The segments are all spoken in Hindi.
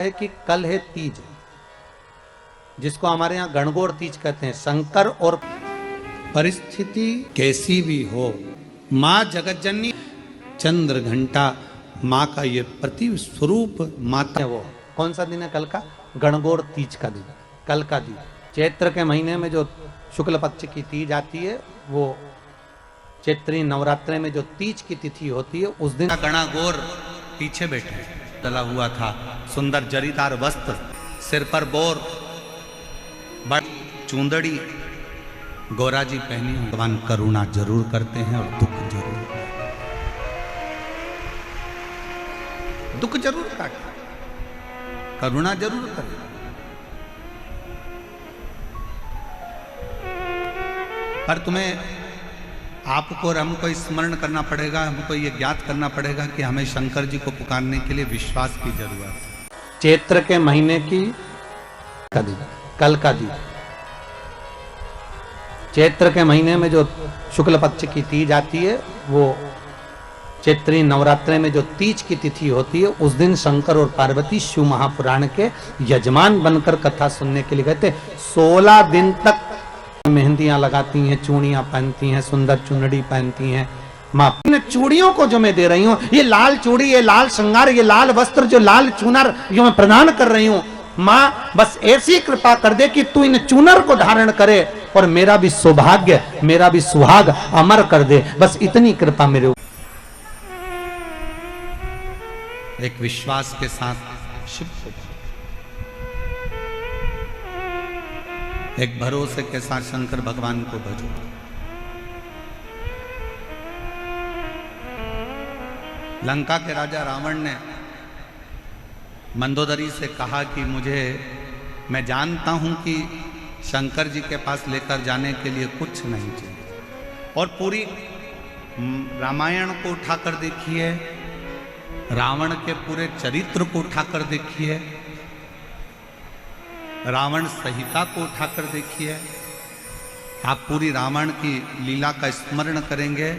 है कि कल है तीज, जिसको हमारे यहाँ गणगौर तीज कहते हैं। शंकर और परिस्थिति कैसी भी हो, माँ जगतजननी चंद्र घंटा माँ का ये प्रति स्वरूप माता है। वो कौन सा दिन है? कल का गणगौर तीज का दिन, कल का दिन। चैत्र के महीने में जो शुक्ल पक्ष की तीज आती है, वो चैत्री नवरात्रे में जो तीज की तिथि होती है, उस दिन गणगौर पीछे बैठे डला हुआ था, सुंदर जरीदार वस्त्र, सिर पर बोर, बड़ी चूंदड़ी गोरा जी पहनी। भगवान करुणा जरूर करते हैं और दुख जरूर, दुख जरूर काटे, करुणा जरूर करे। पर तुम्हें, आपको और हमको स्मरण करना पड़ेगा, हमको ये ज्ञात करना पड़ेगा कि हमें शंकर जी को पुकारने के लिए विश्वास की जरूरत है। चैत्र के महीने की का दिन, कल का दिन। चैत्र के महीने में जो शुक्ल पक्ष की तीज आती है, वो चैत्री नवरात्रे में जो तीज की तिथि होती है, उस दिन शंकर और पार्वती शिव महापुराण के यजमान बनकर कथा सुनने के लिए गए थे। 16 दिन तक मेहंदियां लगाती हैं, चूड़ियां पहनती हैं, सुंदर चुनड़ी पहनती हैं। माँ इन चूड़ियों को जो मैं दे रही हूँ, ये लाल चूड़ी, ये लाल श्रृंगार, ये लाल वस्त्र, जो लाल चूनर जो मैं प्रदान कर रही हूँ, माँ बस ऐसी कृपा कर दे कि तू इन चूनर को धारण करे और मेरा भी सौभाग्य, मेरा भी सुहाग अमर कर दे। बस इतनी कृपा मेरे ऊपर। एक विश्वास के साथ शिव को, एक भरोसे के साथ शंकर भगवान को भजो। लंका के राजा रावण ने मंदोदरी से कहा कि मैं जानता हूं कि शंकर जी के पास लेकर जाने के लिए कुछ नहीं चाहिए, और पूरी रामायण को उठाकर देखिए, रावण के पूरे चरित्र को उठाकर देखिए, रावण संहिता को उठाकर देखिए। आप पूरी रावण की लीला का स्मरण करेंगे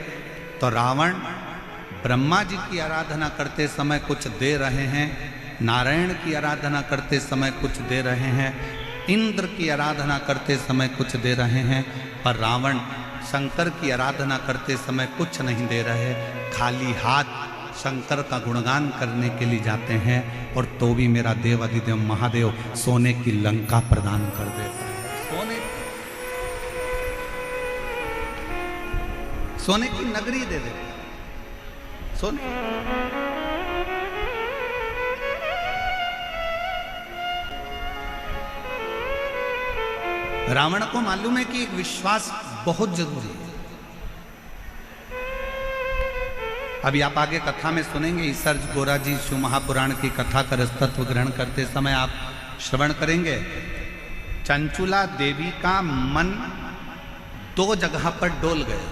तो रावण ब्रह्मा जी की आराधना करते समय कुछ दे रहे हैं, नारायण की आराधना करते समय कुछ दे रहे हैं, इंद्र की आराधना करते समय कुछ दे रहे हैं, पर रावण शंकर की आराधना करते समय कुछ नहीं दे रहे। खाली हाथ शंकर का गुणगान करने के लिए जाते हैं, और तो भी मेरा देव अधिदेव महादेव सोने की लंका प्रदान कर देता है। सोने की नगरी दे देता है। सोने रावण को मालूम है कि एक विश्वास बहुत जरूरी है। अभी आप आगे कथा में सुनेंगे, ईसर गोरा जी शिव महापुराण की कथा का रसतत्व ग्रहण करते समय आप श्रवण करेंगे। चंचुला देवी का मन 2 जगह पर डोल गए।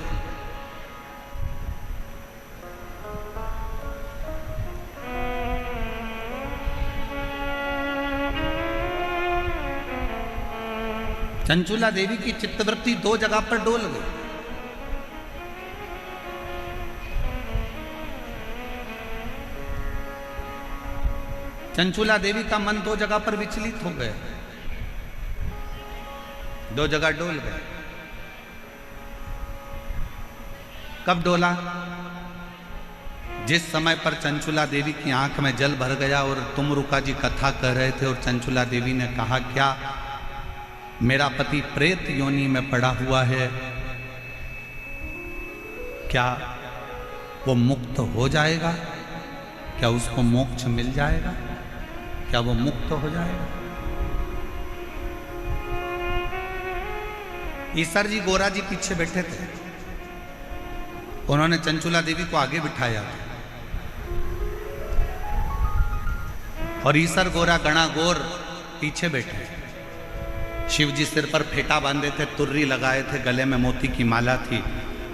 चंचुला देवी की चित्तवृत्ति 2 जगह पर डोल गई। चंचुला देवी का मन 2 जगह पर विचलित हो गया, 2 जगह डोल गए। कब डोला? जिस समय पर चंचुला देवी की आंख में जल भर गया और तुमरुका जी कथा कर रहे थे, और चंचुला देवी ने कहा, क्या मेरा पति प्रेत योनि में पड़ा हुआ है, क्या वो मुक्त हो जाएगा? क्या उसको मोक्ष मिल जाएगा? क्या वो मुक्त हो जाएगा? ईसर जी गोरा जी पीछे बैठे थे, उन्होंने चंचुला देवी को आगे बिठाया, और ईसर गोरा गणागौर पीछे बैठे। शिव जी सिर पर फेटा बांधे थे, तुर्री लगाए थे, गले में मोती की माला थी,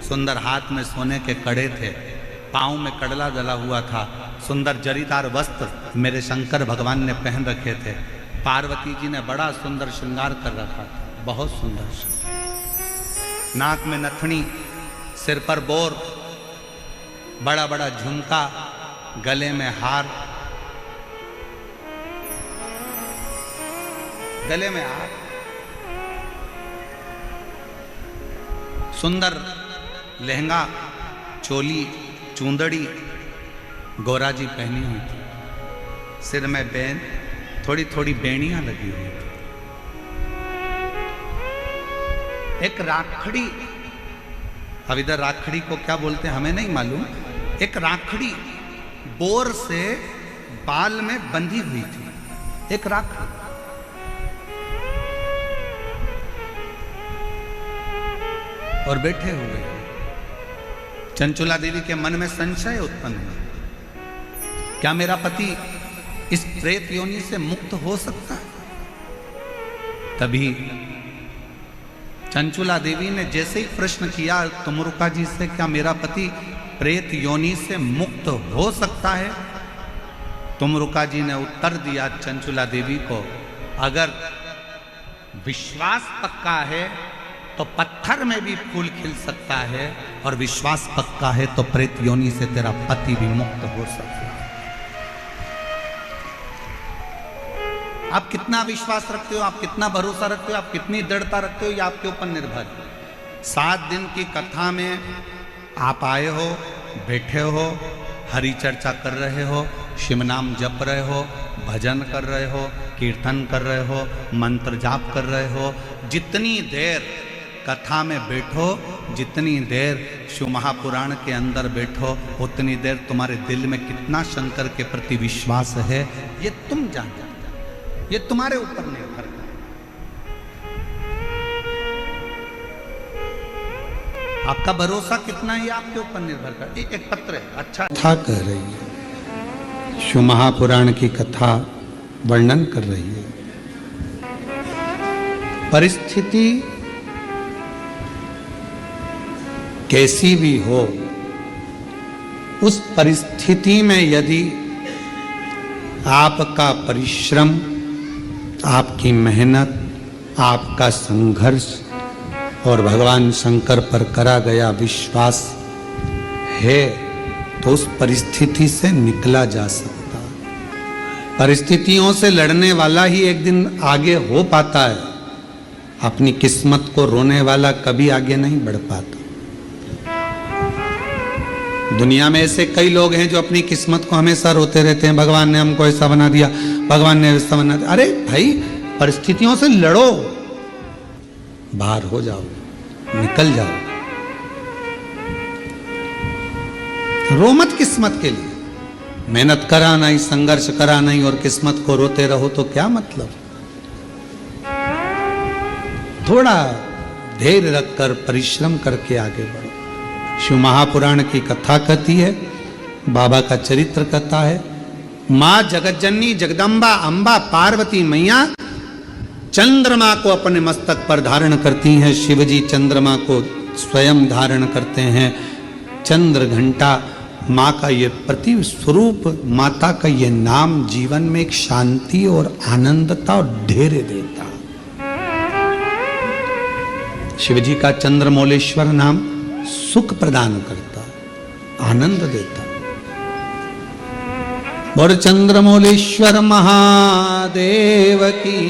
सुंदर हाथ में सोने के कड़े थे, पांव में कड़ला डला हुआ था, सुंदर जरीदार वस्त्र मेरे शंकर भगवान ने पहन रखे थे। पार्वती जी ने बड़ा सुंदर श्रृंगार कर रखा था, बहुत सुंदर श्रृंगार, नाक में नथनी, सिर पर बोर, बड़ा बड़ा झुमका, गले में हार, गले में हार, सुंदर लहंगा, चोली, चूंदड़ी गौरा जी पहनी हुई थी, सिर में बैन, थोड़ी थोड़ी बेड़ियां लगी हुई थी। एक राखड़ी, अब इधर राखड़ी को क्या बोलते हैं हमें नहीं मालूम, एक राखड़ी बोर से बाल में बंधी हुई थी, एक राखड़ी। और बैठे हुए चंचुला देवी के मन में संशय उत्पन्न हुआ, क्या मेरा पति इस प्रेत योनि से मुक्त हो सकता है? तभी चंचुला देवी ने जैसे ही प्रश्न किया तुमरुका जी से, क्या मेरा पति प्रेत योनि से मुक्त हो सकता है? तुमरुका जी ने उत्तर दिया चंचुला देवी को, अगर विश्वास पक्का है तो पत्थर में भी फूल खिल सकता है, और विश्वास पक्का है तो प्रेत योनि से तेरा पति भी मुक्त हो सकता है। आप कितना विश्वास रखते हो, आप कितना भरोसा रखते हो, आप कितनी दृढ़ता रखते हो, ये आपके ऊपर निर्भर है। 7 दिन की कथा में आप आए हो, बैठे हो, हरि चर्चा कर रहे हो, शिव नाम जप रहे हो, भजन कर रहे हो, कीर्तन कर रहे हो, मंत्र जाप कर रहे हो। जितनी देर कथा में बैठो, जितनी देर शिव महापुराण के अंदर बैठो, उतनी देर तुम्हारे दिल में कितना शंकर के प्रति विश्वास है ये तुम जानते हो, ये तुम्हारे ऊपर निर्भर है। आपका भरोसा कितना है आपके ऊपर निर्भर करता है। एक पत्र है, अच्छा कथा कह रही है, शिव महापुराण की कथा वर्णन कर रही है। परिस्थिति कैसी भी हो, उस परिस्थिति में यदि आपका परिश्रम, आपकी मेहनत, आपका संघर्ष और भगवान शंकर पर करा गया विश्वास है तो उस परिस्थिति से निकला जा सकता है। परिस्थितियों से लड़ने वाला ही एक दिन आगे हो पाता है, अपनी किस्मत को रोने वाला कभी आगे नहीं बढ़ पाता। दुनिया में ऐसे कई लोग हैं जो अपनी किस्मत को हमेशा रोते रहते हैं, भगवान ने हमको ऐसा बना दिया, भगवान ने ऐसा बना दिया। अरे भाई, परिस्थितियों से लड़ो, बाहर हो जाओ, निकल जाओ, रो मत किस्मत के लिए। मेहनत करा नहीं, संघर्ष करा नहीं और किस्मत को रोते रहो तो क्या मतलब। थोड़ा धैर्य रखकर परिश्रम करके आगे बढ़ो। शिव महापुराण की कथा कहती है, बाबा का चरित्र कहता है, माँ जगतजननी जगदम्बा अंबा पार्वती मैया चंद्रमा को अपने मस्तक पर धारण करती हैं। शिवजी चंद्रमा को स्वयं धारण करते हैं। चंद्र घंटा माँ का ये प्रति स्वरूप, माता का ये नाम जीवन में एक शांति और आनंदता और धैर्य देता। शिवजी का चंद्रमौलेश्वर नाम सुख प्रदान करता, आनंद देता। और चंद्रमौलेश्वर महादेव की,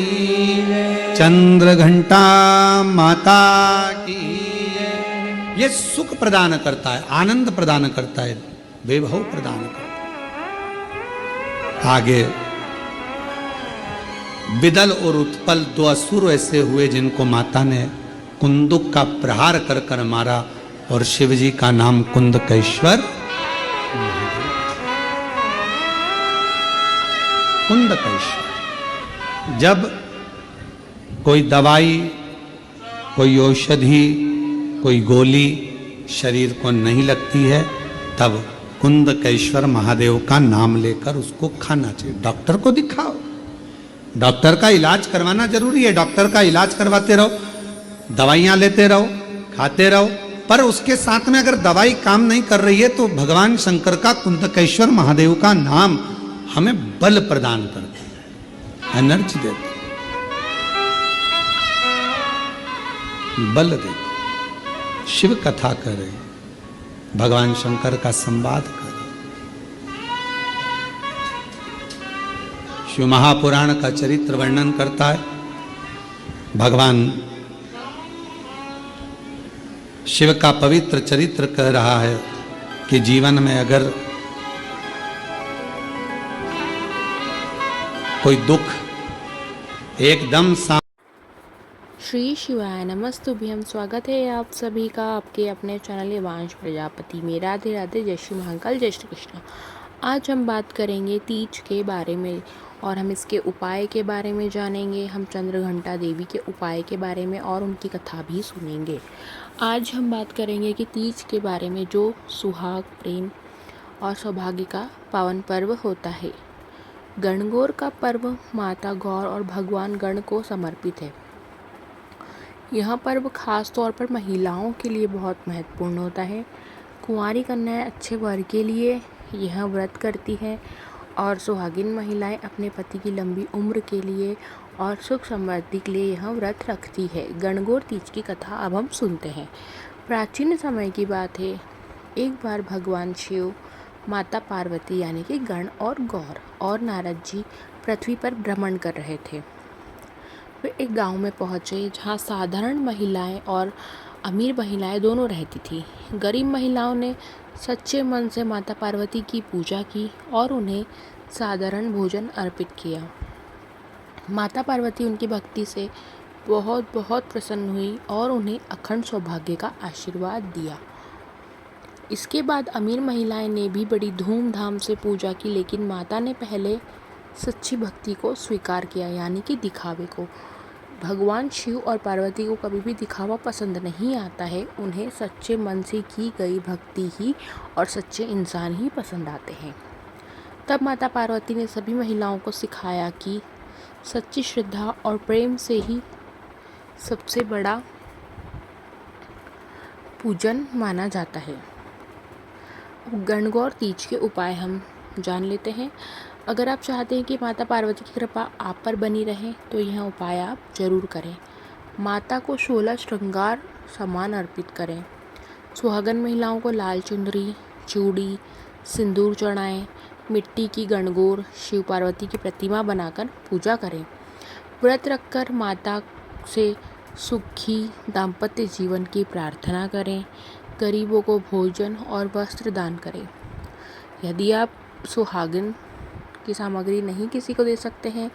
चंद्र घंटा माता की। ये सुख प्रदान करता है, आनंद प्रदान करता है, वैभव प्रदान करता है। आगे विदल और उत्पल 2 असुर ऐसे हुए जिनको माता ने कुंदुक का प्रहार कर कर मारा, और शिवजी का नाम कुंदकेश्वर। कुंदकेश्वर। जब कोई दवाई, कोई औषधि, कोई गोली शरीर को नहीं लगती है, तब कुंदकेश्वर महादेव का नाम लेकर उसको खाना चाहिए। डॉक्टर को दिखाओ, डॉक्टर का इलाज करवाना जरूरी है, डॉक्टर का इलाज करवाते रहो, दवाइयां लेते रहो, खाते रहो, पर उसके साथ में अगर दवाई काम नहीं कर रही है तो भगवान शंकर का कुंदकेश्वर महादेव का नाम हमें बल प्रदान करता है, एनर्जी देता, बल देता। शिव कथा करे, भगवान शंकर का संवाद करे। शिव महापुराण का चरित्र वर्णन करता है, भगवान शिव का पवित्र चरित्र कह रहा है कि जीवन में अगर कोई दुख एकदम सा। श्री शिवाय नमस्तुभ्यम। स्वागत है आप सभी का आपके अपने चैनल यवांश प्रजापति में। राधे राधे, जय श्री महाकाल, जय श्री कृष्ण। आज हम बात करेंगे तीज के बारे में और हम इसके उपाय के बारे में जानेंगे। हम चंद्रघंटा देवी के उपाय के बारे में और उनकी कथा भी सुनेंगे। आज हम बात करेंगे कि तीज के बारे में, जो सुहाग, प्रेम और सौभाग्य का पावन पर्व होता है। गणगौर का पर्व माता गौर और भगवान गण को समर्पित है। यह पर्व खास तौर पर महिलाओं के लिए बहुत महत्वपूर्ण होता है। कुंवारी कन्याएं अच्छे वर के लिए यह व्रत करती है और सुहागिन महिलाएं अपने पति की लंबी उम्र के लिए और सुख समृद्धि के लिए यह व्रत रखती है। गणगौर तीज की कथा अब हम सुनते हैं। प्राचीन समय की बात है, एक बार भगवान शिव, माता पार्वती यानी कि गण और गौर और नारद जी पृथ्वी पर भ्रमण कर रहे थे। वे एक गांव में पहुंचे जहां साधारण महिलाएं और अमीर महिलाएं दोनों रहती थी। गरीब महिलाओं ने सच्चे मन से माता पार्वती की पूजा की और उन्हें साधारण भोजन अर्पित किया। माता पार्वती उनकी भक्ति से बहुत बहुत प्रसन्न हुई और उन्हें अखंड सौभाग्य का आशीर्वाद दिया। इसके बाद अमीर महिलाएं ने भी बड़ी धूमधाम से पूजा की, लेकिन माता ने पहले सच्ची भक्ति को स्वीकार किया, यानी कि दिखावे को। भगवान शिव और पार्वती को कभी भी दिखावा पसंद नहीं आता है। उन्हें सच्चे मन से की गई भक्ति ही और सच्चे इंसान ही पसंद आते हैं। तब माता पार्वती ने सभी महिलाओं को सिखाया कि सच्ची श्रद्धा और प्रेम से ही सबसे बड़ा पूजन माना जाता है। गणगौर तीज के उपाय हम जान लेते हैं। अगर आप चाहते हैं कि माता पार्वती की कृपा आप पर बनी रहे तो यह उपाय आप जरूर करें। माता को 16 श्रृंगार सामान अर्पित करें। सुहागन महिलाओं को लाल चुंदरी, चूड़ी, सिंदूर चढ़ाएं। मिट्टी की गणगौर, शिव पार्वती की प्रतिमा बनाकर पूजा करें। व्रत रखकर माता से सुखी दाम्पत्य जीवन की प्रार्थना करें। गरीबों को भोजन और वस्त्र दान करें। यदि आप सुहागिन की सामग्री नहीं किसी को दे सकते हैं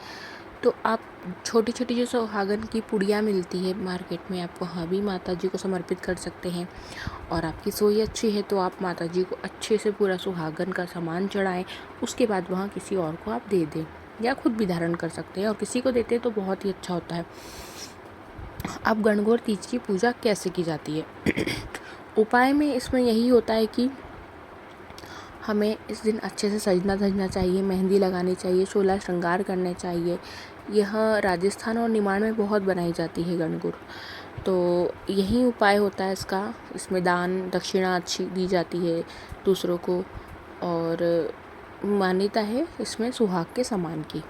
तो आप छोटी छोटी जो सुहागन की पुड़िया मिलती है मार्केट में, आप वहाँ भी माता जी को समर्पित कर सकते हैं। और आपकी सोई अच्छी है तो आप माता जी को अच्छे से पूरा सुहागन का सामान चढ़ाएं। उसके बाद वहाँ किसी और को आप दे दें या खुद भी धारण कर सकते हैं, और किसी को देते हैं तो बहुत ही अच्छा होता है। अब गणगौर तीज की पूजा कैसे की जाती है? उपाय में इसमें यही होता है कि हमें इस दिन अच्छे से सजना धजना चाहिए, मेहंदी लगानी चाहिए, 16 श्रृंगार करने चाहिए। यह राजस्थान और निमाड़ में बहुत बनाई जाती है गणगौर, तो यही उपाय होता है इसका। इसमें दान दक्षिणा अच्छी दी जाती है दूसरों को, और मान्यता है इसमें सुहाग के सामान की।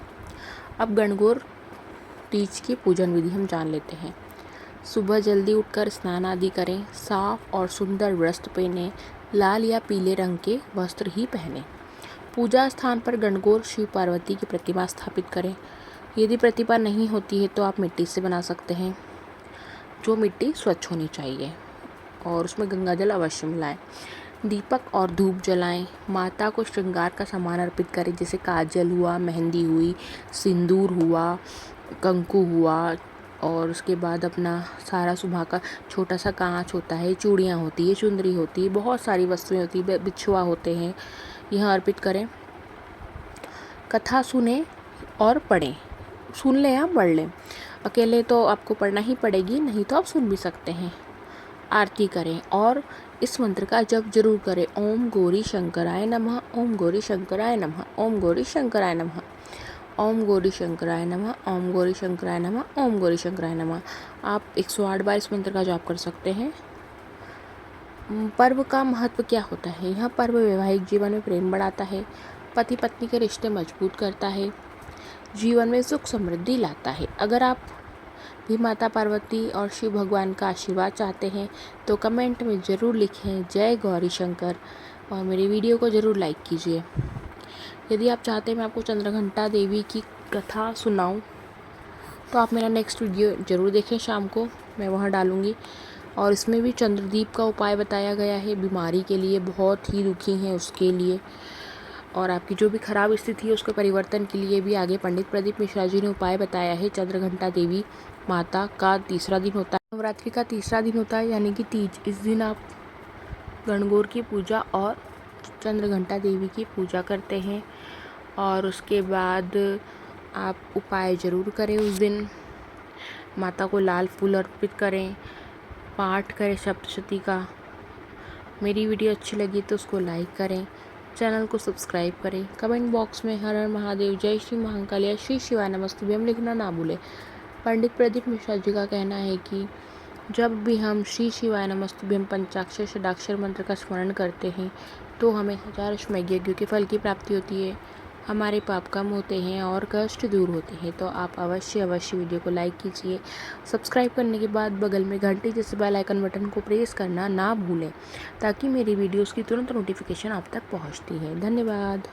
अब गणगौर तीज की पूजन विधि हम जान लेते हैं। सुबह जल्दी उठकर स्नान आदि करें। साफ और सुंदर वस्त्र पहने, लाल या पीले रंग के वस्त्र ही पहने। पूजा स्थान पर गणगौर शिव पार्वती की प्रतिमा स्थापित करें। यदि प्रतिमा नहीं होती है तो आप मिट्टी से बना सकते हैं, जो मिट्टी स्वच्छ होनी चाहिए, और उसमें गंगा जल अवश्य मिलाएं। दीपक और धूप जलाएं। माता को श्रृंगार का सामान अर्पित करें, जैसे काजल हुआ, मेहंदी हुई, सिंदूर हुआ, कंकु हुआ, और उसके बाद अपना सारा सुबह का छोटा सा कांच होता है, चूड़ियाँ होती है, चुंदरी होती है, बहुत सारी वस्तुएं होती है, बिछुआ होते हैं, यह अर्पित करें। कथा सुने और पढ़ें। सुन लें या पढ़ लें, अकेले तो आपको पढ़ना ही पड़ेगी, नहीं तो आप सुन भी सकते हैं। आरती करें और इस मंत्र का जप जरूर करें। ओम गौरी शंकराय नमः, ओम गौरी शंकराय नमः, ओम गौरी शंकराय नमः, ओम गौरी शंकराय नमः, ओम गौरी शंकराय नमः, ओम गौरी शंकराय नमः। आप 108 बार इस मंत्र का जाप कर सकते हैं। पर्व का महत्व क्या होता है? यह पर्व वैवाहिक जीवन में प्रेम बढ़ाता है, पति पत्नी के रिश्ते मजबूत करता है, जीवन में सुख समृद्धि लाता है। अगर आप भी माता पार्वती और शिव भगवान का आशीर्वाद चाहते हैं तो कमेंट में ज़रूर लिखें जय गौरी शंकर, और मेरी वीडियो को ज़रूर लाइक कीजिए। यदि आप चाहते हैं मैं आपको चंद्रघंटा देवी की कथा सुनाऊं तो आप मेरा नेक्स्ट वीडियो ज़रूर देखें, शाम को मैं वहाँ डालूँगी। और इसमें भी चंद्रदीप का उपाय बताया गया है, बीमारी के लिए, बहुत ही दुखी हैं उसके लिए, और आपकी जो भी खराब स्थिति है उसके परिवर्तन के लिए भी आगे पंडित प्रदीप मिश्रा जी ने उपाय बताया है। चंद्रघंटा देवी माता का तीसरा दिन होता है, नवरात्रि का तीसरा दिन होता है, यानी कि तीज। इस दिन आप गणगौर की पूजा और चंद्रघंटा देवी की पूजा करते हैं, और उसके बाद आप उपाय ज़रूर करें। उस दिन माता को लाल फूल अर्पित करें, पाठ करें सप्तशती का। मेरी वीडियो अच्छी लगी तो उसको लाइक करें, चैनल को सब्सक्राइब करें, कमेंट बॉक्स में हर हर महादेव, जय श्री महाकाल या श्री शिवाय नमस्तुभ्यम लिखना ना भूलें। पंडित प्रदीप मिश्रा जी का कहना है कि जब भी हम श्री शिवाय नमस्तुभ्यम पंचाक्षर षडाक्षर मंत्र का स्मरण करते हैं तो हमें 1000 अश्वमेध यज्ञों के फल की प्राप्ति होती है, हमारे पाप कम होते हैं और कष्ट दूर होते हैं। तो आप अवश्य वीडियो को लाइक कीजिए। सब्सक्राइब करने के बाद बगल में घंटी जैसे बेल आइकन बटन को प्रेस करना ना भूलें, ताकि मेरी वीडियोस की तुरंत नोटिफिकेशन आप तक पहुंचती है। धन्यवाद।